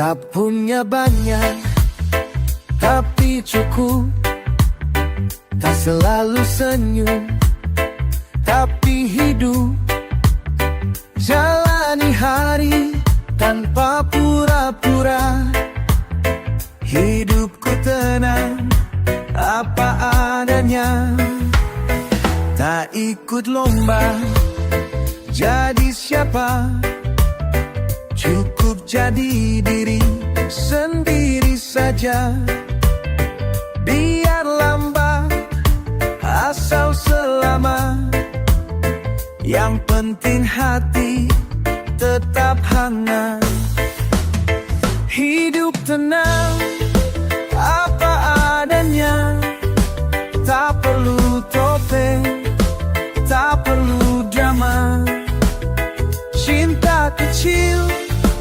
Tak punya banyak, tapi cukup. Tak selalu senyum, tapi hidup. Jalani hari tanpa pura-pura. Hidupku tenang, apa adanya. Tak ikut lomba, jadi siapa. Cukup jadi diri sendiri saja. Biar lambat, asal selamat. Yang penting hati tetap hangat. Hidup tenang, apa adanya. Tak perlu topeng, tak perlu drama. Cinta kecil,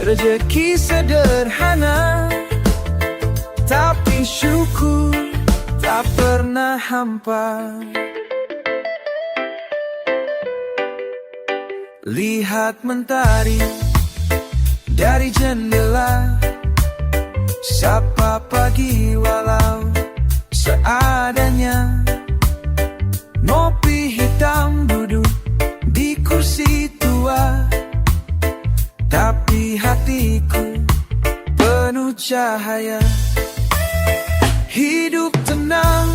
rezeki sederhana. Tapi syukur tak pernah hampa. Lihat mentari dari jendela. Sapa pagi walau seadanya. Ngopi hitam duduk di kursi tua. Tapi hatiku penuh cahaya. Hidup tenang,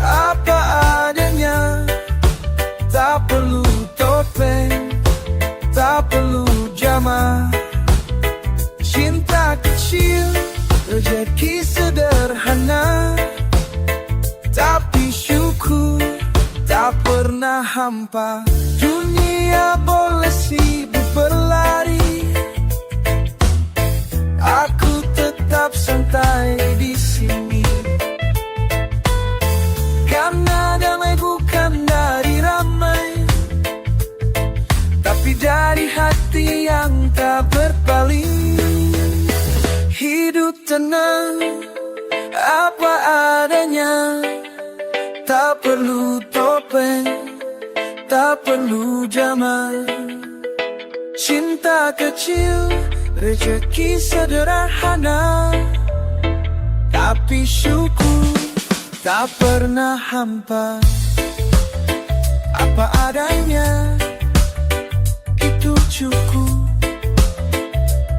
apa adanya. Tak perlu topeng, tak perlu jama. Cinta kecil, rezeki sederhana. Tapi syukur tak pernah hampa. Dunia boleh sibuk berlari, aku tetap santai di sini. Karena damai bukan dari ramai, tapi dari hati yang tak berpaling. Hidup tenang, apa adanya. Tak perlu topeng, tak perlu jama. Cinta kecil, rezeki sederhana. Tapi syukur tak pernah hampa. Apa adanya, itu cukup.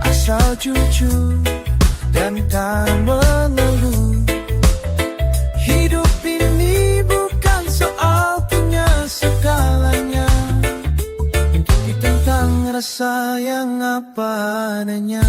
Asal jujur dan tak mengeluh. Hidup ini bukan soal punya segalanya. Untuk ditentang rasa yang apa adanya.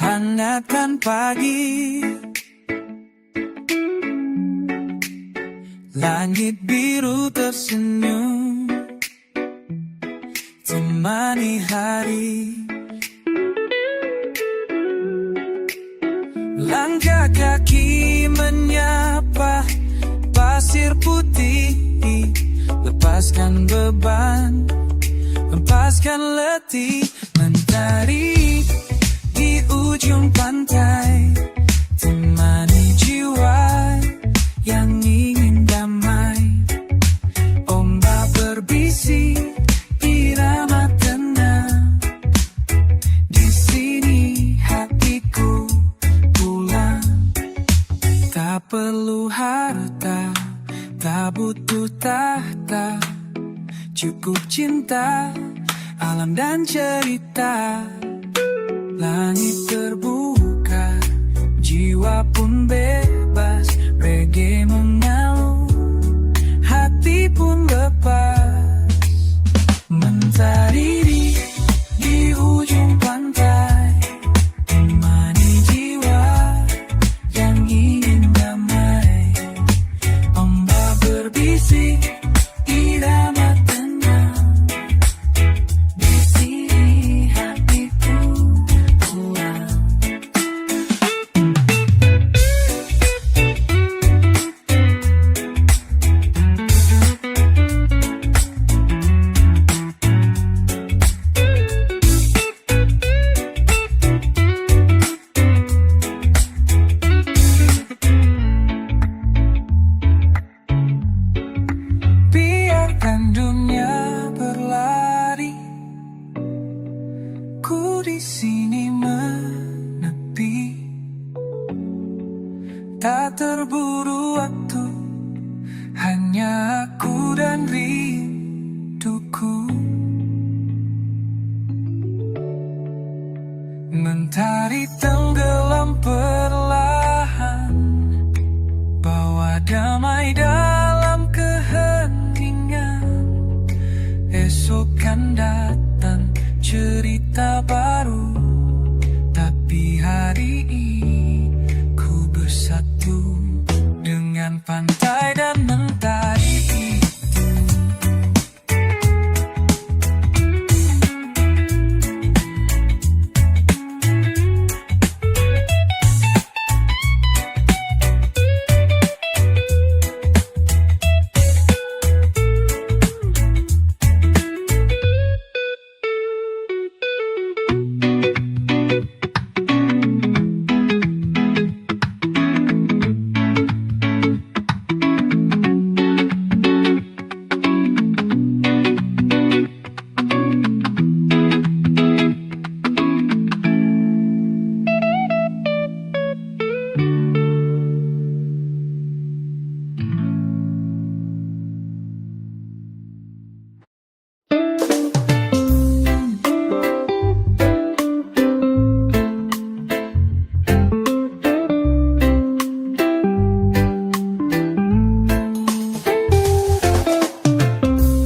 Hangatkan pagi, langit biru tersenyum, temani hari. Langkah kaki menyapa pasir putih. Lepaskan beban, lepaskan letih. Mentari di ujung pantai, temani jiwa yang ingin damai. Ombak berbisik, irama tenang. Di sini hatiku pulang. Tak perlu harta, tak butuh tahta. Cukup cinta, alam dan cerita. Langit terbuka, jiwa pun bebas. Reggae mengalun, hati pun lepas. Mentari di ujung pantai, temani jiwa yang ingin damai. Ombak berbisik, irama tenang. Di sini hatiku Tak terburu waktu, hanya aku dan rinduku. Mentari tenggelam perlahan, bawa damai dalam keheningan. Esok kan datang cerita baru, tapi hari ini ku bersatu dengan pantai dan mentari itu.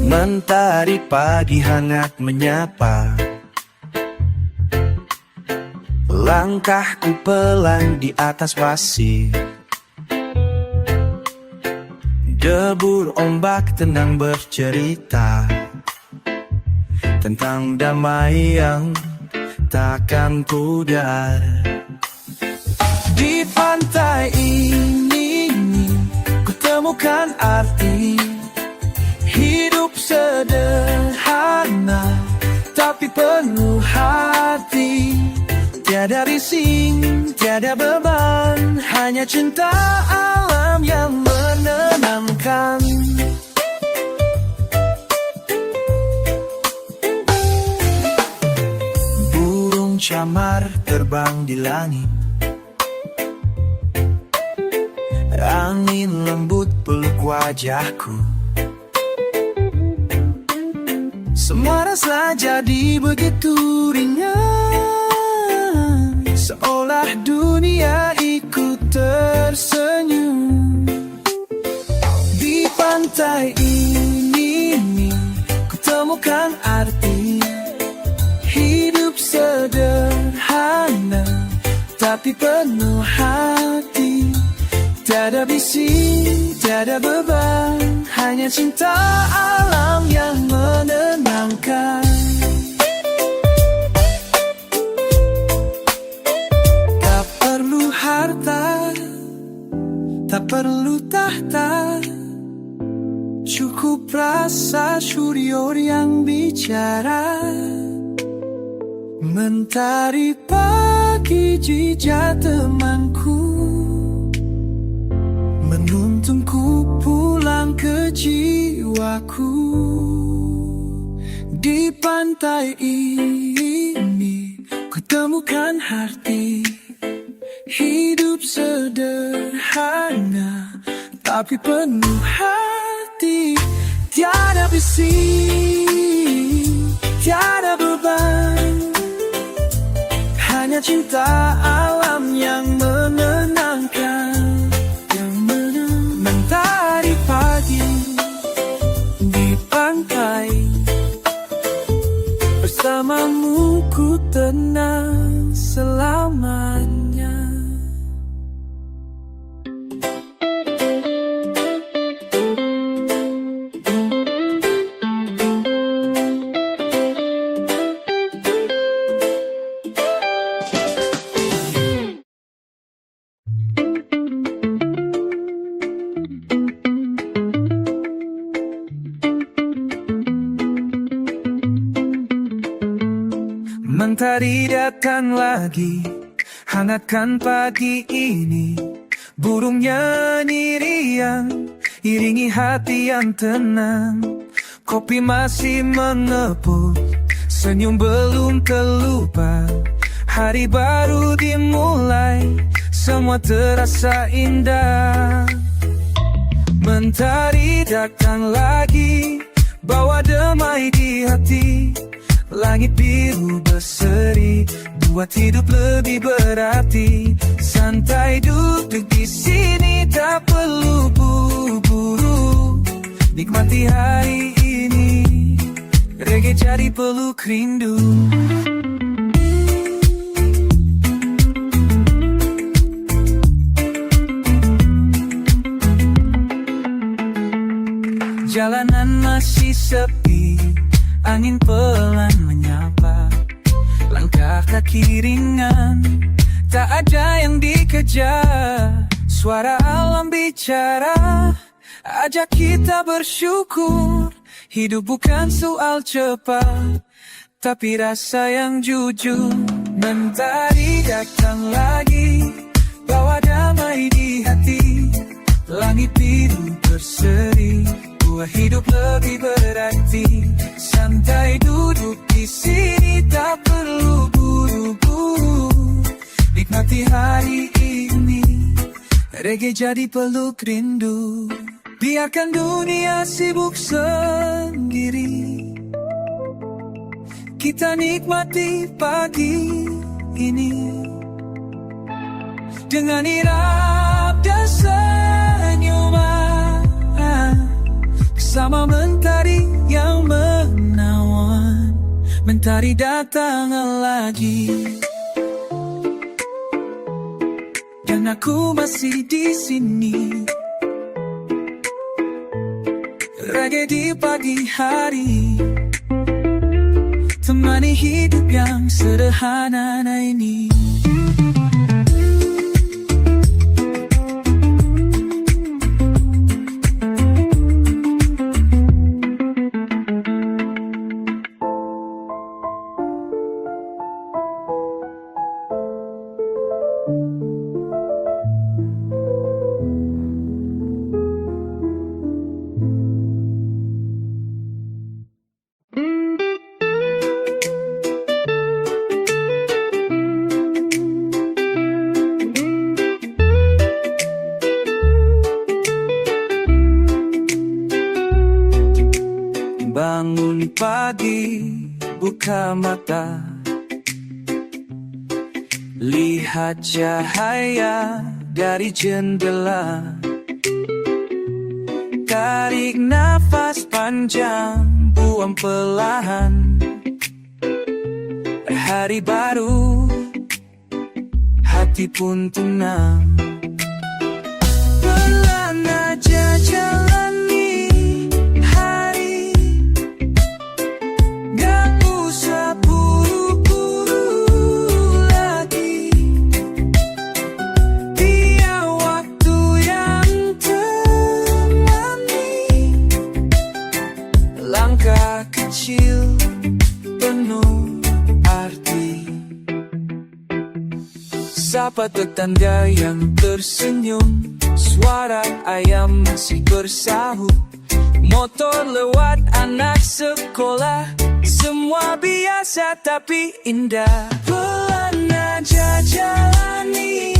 Mentari pagi hangat menyapa, langkahku pelan di atas pasir. Debur ombak tenang bercerita tentang damai yang takkan pudar. Di pantai ini ku temukan arti hidup sederhana, tapi penuh hati. Tiada rising, tiada beban, hanya cinta alam yang menenangkan. Burung camar terbang di langit, angin lembut peluk wajahku. Semua rasa jadi begitu ringan, seolah dunia ikut tersenyum. Di pantai ini ku temukan arti hidup sederhana, tapi penuh hati. Tiada bising, tiada beban, hanya cinta alam yang menenangkan. Tak perlu harta, tak perlu tahta, cukup rasa syukur yang bicara. Mentari pagi jejak temanku, menuntunku pulang ke jiwaku. Di pantai ini ku temukan arti hidup sederhana, tapi penuh hati. Tiada bising, tiada beban, hanya cinta alam yang menenangkan. Mentari pagi di pantai, bersamamu ku tenang selamanya. Mentari datang lagi, hangatkan pagi ini. Burung nyanyi riang, iringi hati yang tenang. Kopi masih mengepul, senyum belum terlupa. Hari baru dimulai, semua terasa indah. Mentari datang lagi, bawa damai di hati. Langit biru berseri, buat hidup lebih berarti. Santai duduk di sini, tak perlu buru-buru. Nikmati hari ini, reggae jadi peluk rindu. Jalanan masih sepi, angin pelan menyapa. Langkah kaki ringan, tak ada yang dikejar. Suara alam bicara, ajak kita bersyukur. Hidup bukan soal cepat, tapi rasa yang jujur. Mentari datang lagi, bawa damai di hati. Langit biru berseri, buat hidup lebih berarti. Santai duduk di sini, tak perlu buru-buru. Nikmati hari ini, reggae jadi peluk rindu. Biarkan dunia sibuk sendiri, kita nikmati pagi ini. Dengan irap dan senyuman, bersama mentari yang menawan. Mentari datang lagi, dan aku masih di sini. Reggae di pagi hari, temani hidup yang sederhana ini. Bangun pagi, buka mata, lihat cahaya dari jendela. Tarik nafas panjang, buang perlahan. Hari baru, hati pun tenang. Pelan aja jalani hari, gak usah buru-buru lagi. Biar waktu yang temani, langkah kecil penuh arti. Sapa tetangga yang tersenyum, suara ayam masih bersahut. Motor lewat, anak sekolah, semua biasa tapi indah. Pelan aja jalani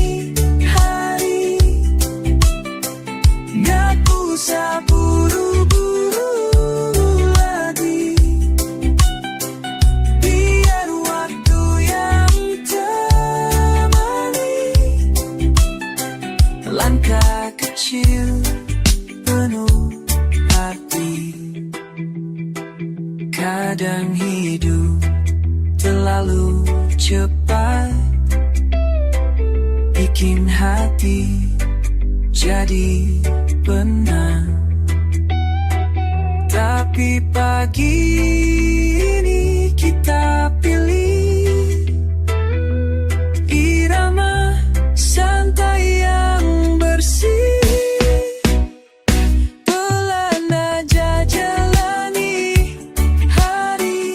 hari, gak usah buru-buru lagi. Biar waktu yang temani, langkah kecil penuh arti. Kadang hidup terlalu cepat, bikin hati jadi penat. Tapi pagi ini kita pilih irama santai yang bersih. Pelan aja jalani hari,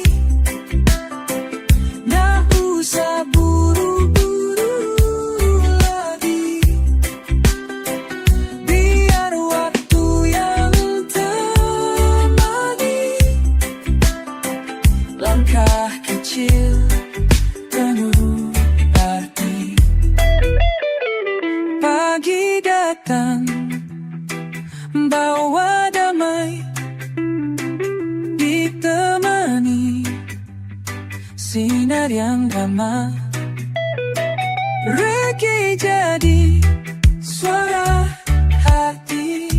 gak usah buru-buru lagi. Biar waktu yang temani, datang bawa damai, ditemani sinar yang ramah. Reggae jadi suara hati,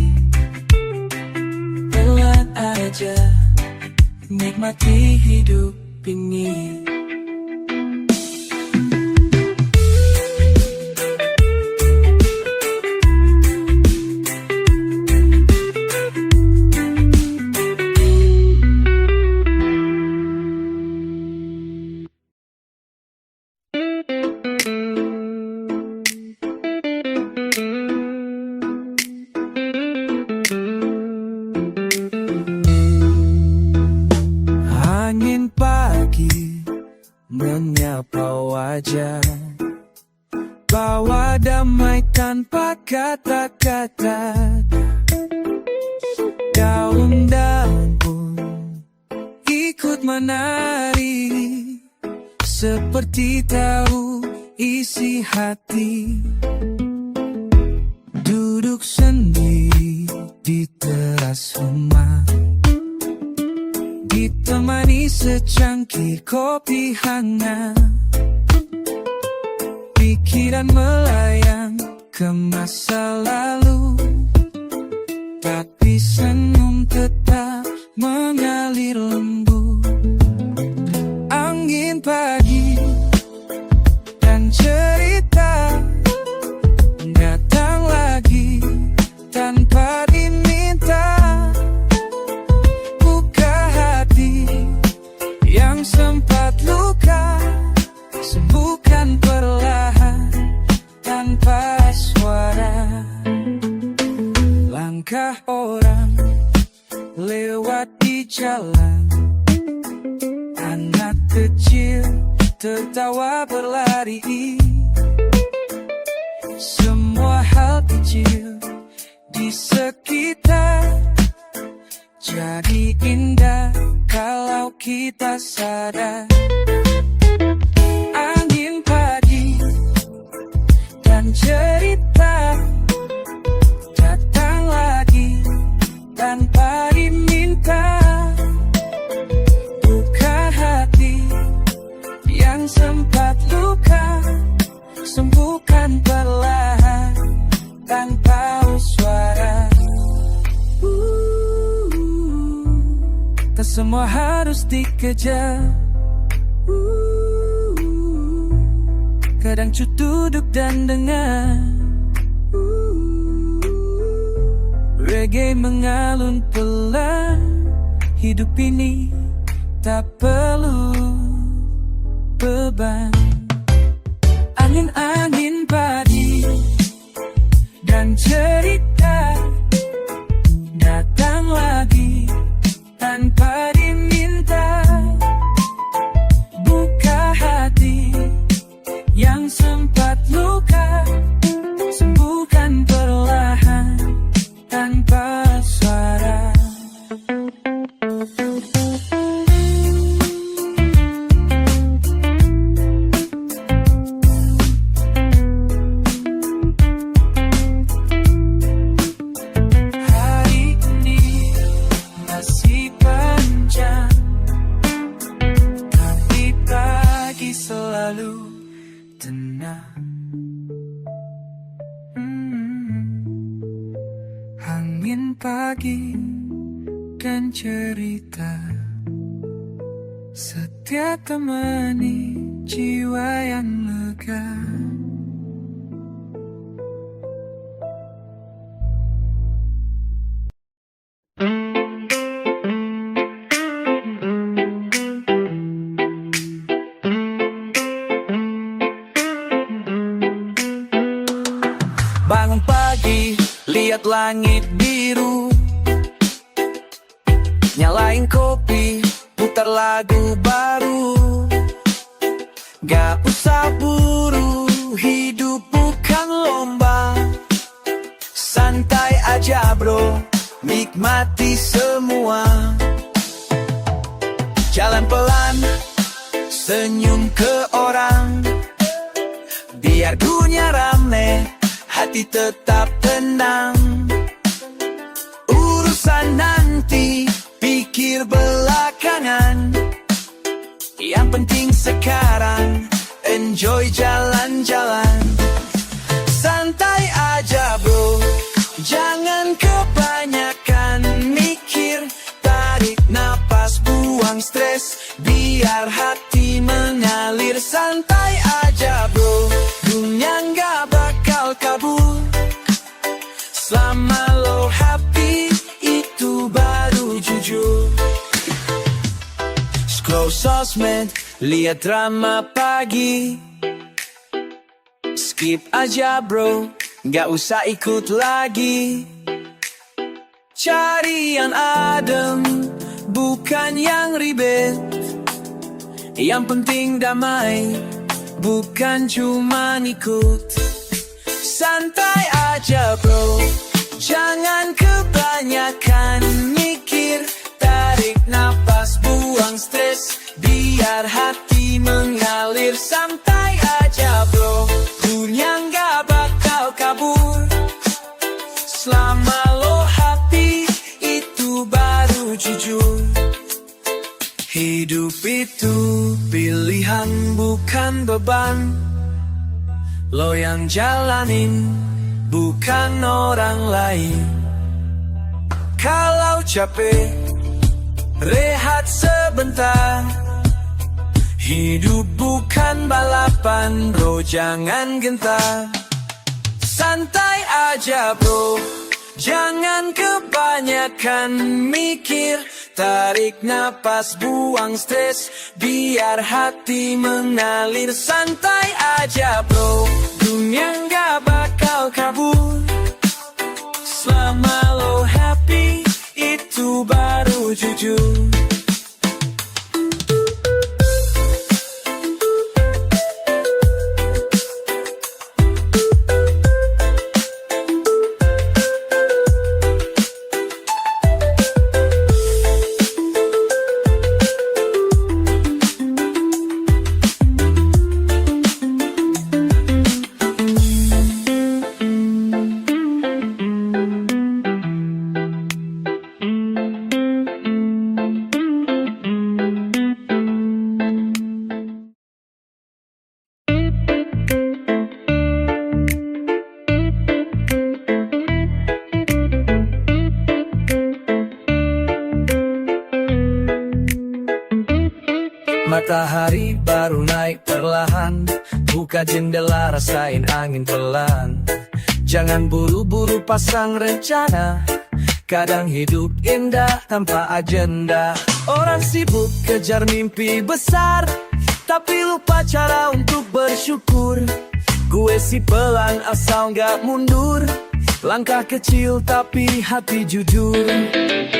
pelan aja nikmati hidup ini. Angin pagi menyapa wajah, bawa damai tanpa kata-kata. Daun-daun pun ikut menari, seperti tahu isi hati. Duduk sendiri di teras rumah, ditemani secangkir kopi hangat. Pikiran melayang ke masa lalu, tapi senyum tetap mengalir lembut. Angin pagi dan cerita datang lagi tanpa diminta. Sempat luka, sembuhkan perlahan tanpa suara. Langkah orang lewat di jalan, anak kecil tertawa berlari. Semua hal kecil di sekitar jadi indah kalau kita sadar. Angin pagi dan cerita datang lagi tanpa diminta. Buka hati yang sempat luka, sembuhkan perlahan tanpa suara. Tak semua harus dikejar, kadang cukup duduk dan dengar. Reggae mengalun pelan, hidup ini tak perlu beban. Angin-angin pagi dan cerita datang lagi tanpa diminta. Buka hati yang sempat luka, sembuhkan perlahan tanpa suara. Angin pagi dan cerita setia temani jiwa yang lega. Bangun pagi, lihat langit biru, nyalain kopi, putar lagu baru. Gak usah buru, hidup bukan lomba. Santai aja bro, nikmati semua. Jalan pelan, senyum ke orang, biar dunia ramai, hati tetap tenang. Urusan nanti, pikir belakangan. Yang penting sekarang, enjoy jalan-jalan. Santai aja bro, jangan kebanyakan mikir. Tarik napas, buang stres, biar hati mengalir. Santai aja bro, dunia nggak bakal kabur. Selama lo happy, itu baru jujur. Scroll sosmed, lihat drama pagi. Skip aja bro, nggak usah ikut lagi. Cari yang adem, bukan yang ribet. Yang penting damai, bukan cuma ikut. Santai aja bro, jangan kebanyakan mikir. Tarik napas, buang stres, biar hati mengalir. Santai aja bro, dunia nggak bakal kabur. Selama lo happy, itu baru jujur. Hidup itu pilihan, bukan beban. Lo yang jalanin, bukan orang lain. Kalau capek, rehat sebentar. Hidup bukan balapan bro, jangan gentar. Santai aja bro, jangan kebanyakan mikir. Tarik napas, buang stres, biar hati mengalir. Santai aja bro, dunia nggak bakal kabur. Selama lo happy, itu baru jujur. Matahari baru naik perlahan, buka jendela rasain angin pelan. Jangan buru-buru pasang rencana, kadang hidup indah tanpa agenda. Orang sibuk kejar mimpi besar, tapi lupa cara untuk bersyukur. Gue si pelan asal nggak mundur, langkah kecil tapi hati jujur.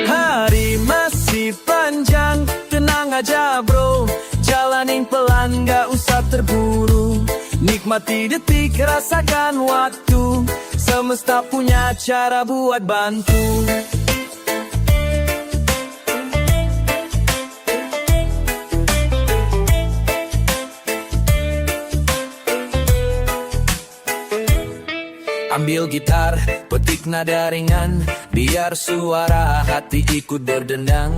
Hari masih panjang, tenang aja bro, jalanin pelan gak usah terburu. Nikmati detik, rasakan waktu, semesta punya cara buat bantu. Ambil gitar, petik nada ringan, biar suara hati ikut berdendang.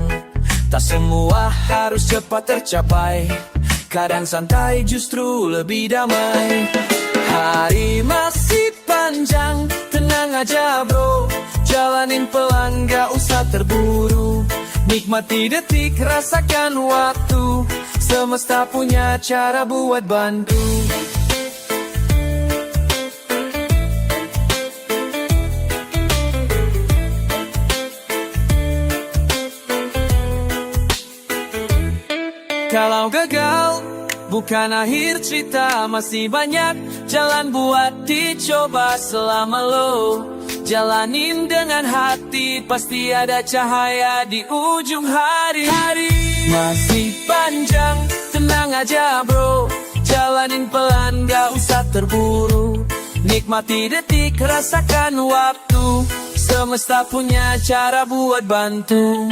Tak semua harus cepat tercapai, kadang santai justru lebih damai. Hari masih panjang, tenang aja bro, jalanin pelan gak usah terburu. Nikmati detik, rasakan waktu, semesta punya cara buat bantu. Kalau gagal, bukan akhir cerita, masih banyak jalan buat dicoba. Selama lo jalanin dengan hati, pasti ada cahaya di ujung hari-hari. Masih panjang, tenang aja bro, jalanin pelan gak usah terburu. Nikmati detik, rasakan waktu, semesta punya cara buat bantu.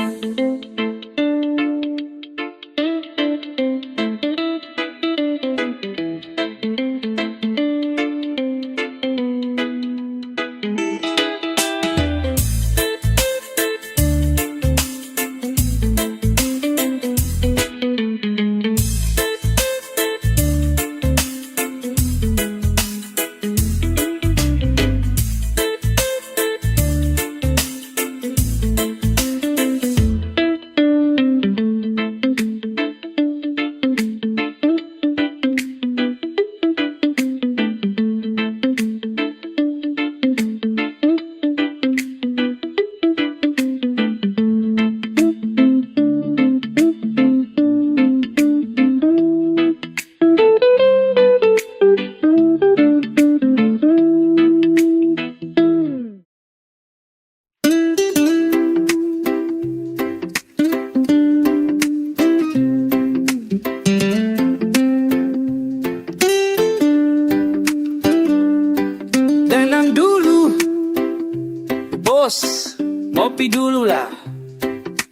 bos, ngopi dulu lah.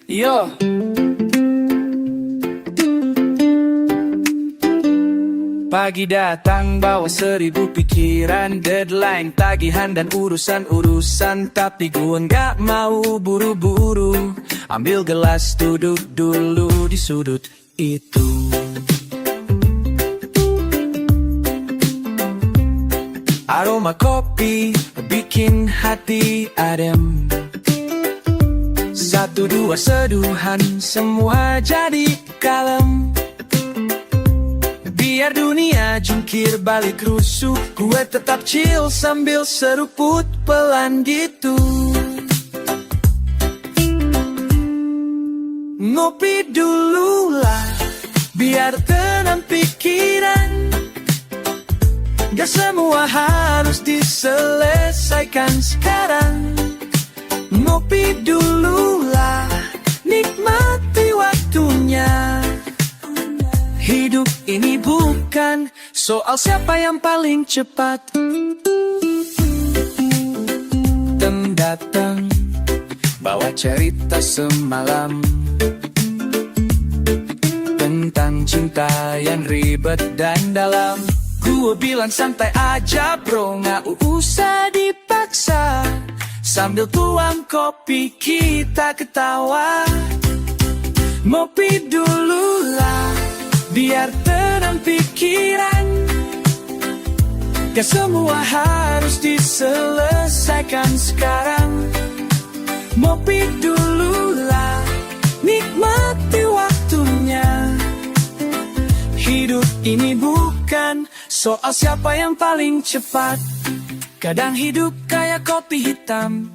Yo. Pagi datang bawa 1000 pikiran, deadline, tagihan dan urusan-urusan. Tapi gue nggak mau buru-buru, ambil gelas duduk dulu di sudut itu. Aroma kopi bikin hati adem. 1, 2 seduhan, semua jadi kalem. Biar dunia jungkir balik rusuh, gue tetap chill sambil seruput pelan gitu. Ngopi dulu lah, biar tenang pikiran. Gak semua harus diselesaikan sekarang. Ngopi dulu lah, nikmati waktunya. Hidup ini bukan soal siapa yang paling cepat. Datang bawa cerita semalam tentang cinta yang ribet dan dalam. Gue bilang santai aja bro, gak usah dipaksa. Sambil tuang kopi kita ketawa. Ngopi dulu lah, biar tenang pikiran. Gak semua harus diselesaikan sekarang. Ngopi dulu lah, nikmati waktunya. Hidup ini bukan soal siapa yang paling cepat. Kadang hidup kayak kopi hitam,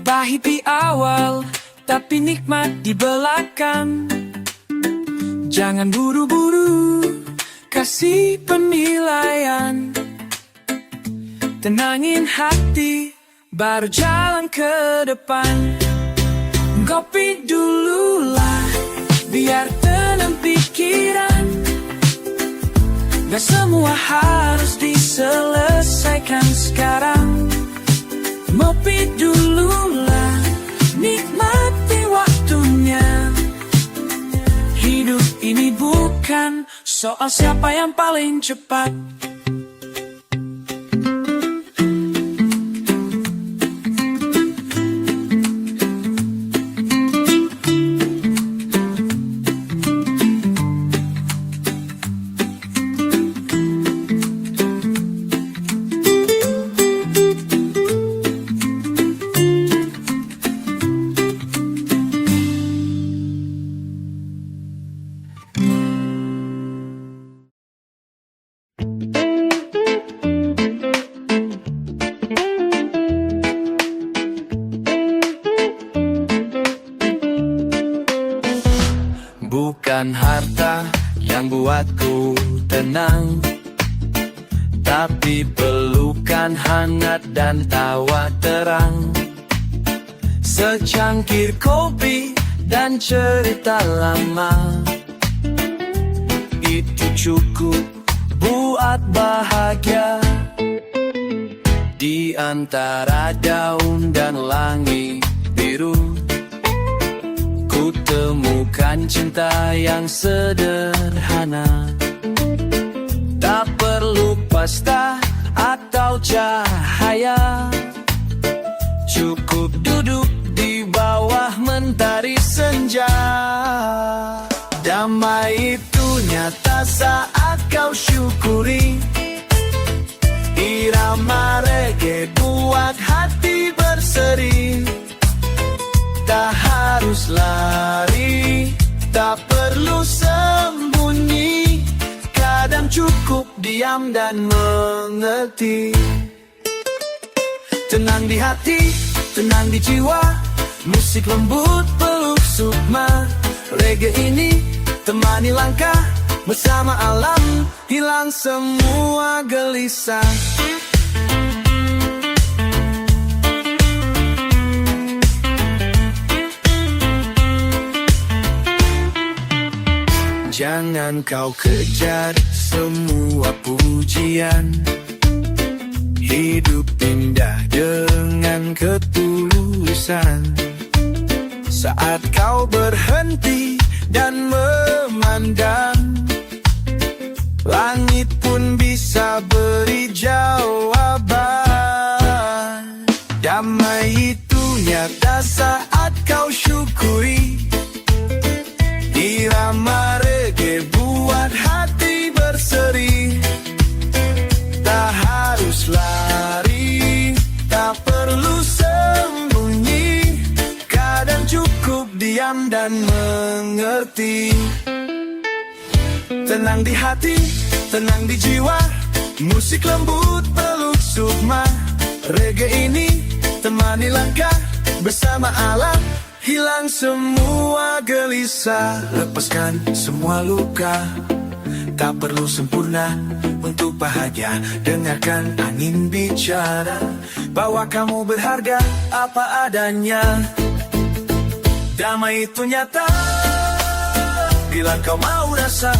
pahit di awal, tapi nikmat di belakang. Jangan buru-buru kasih penilaian. Tenangin hati, baru jalan ke depan. Ngopi dulu lah, biar tenang pikiran. Gak semua harus diselesaikan sekarang. Ngopi dulu lah, nikmati waktunya. Hidup ini bukan soal siapa yang paling cepat. Bukan harta yang buatku tenang, tapi pelukan hangat dan tawa terang. Secangkir kopi dan cerita lama, itu cukup buat bahagia. Di antara daun dan langit biru, ku temukan cinta yang sederhana. Tak perlu pasta atau cahaya, cukup duduk di bawah mentari senja. Damai itu nyata saat kau syukuri. Irama reggae buat hati berseri. Tak harus lari, tak perlu sembunyi. Kadang cukup diam dan mengerti. Tenang di hati, tenang di jiwa. Musik lembut peluk sukma. Reggae ini temani langkah. Bersama alam hilang semua gelisah. Jangan kau kejar semua pujian. Hidup indah dengan ketulusan. Saat kau berhenti dan memandang, langit pun bisa beri jawaban. Damai itu nyata saat kau syukuri. Irama reggae buat hati berseri. Tak harus lari, tak perlu sembunyi. Kadang cukup diam dan mengerti. Tenang di hati, tenang di jiwa. Musik lembut peluk sukma. Reggae ini temani langkah bersama alam. Hilang semua gelisah, lepaskan semua luka. Tak perlu sempurna untuk bahagia. Dengarkan angin bicara bahwa kamu berharga apa adanya. Damai itu nyata bila kau mau rasa.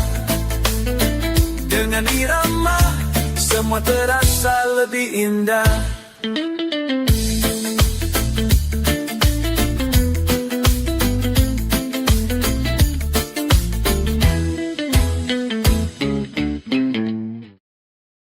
Dengan irama semua terasa lebih indah.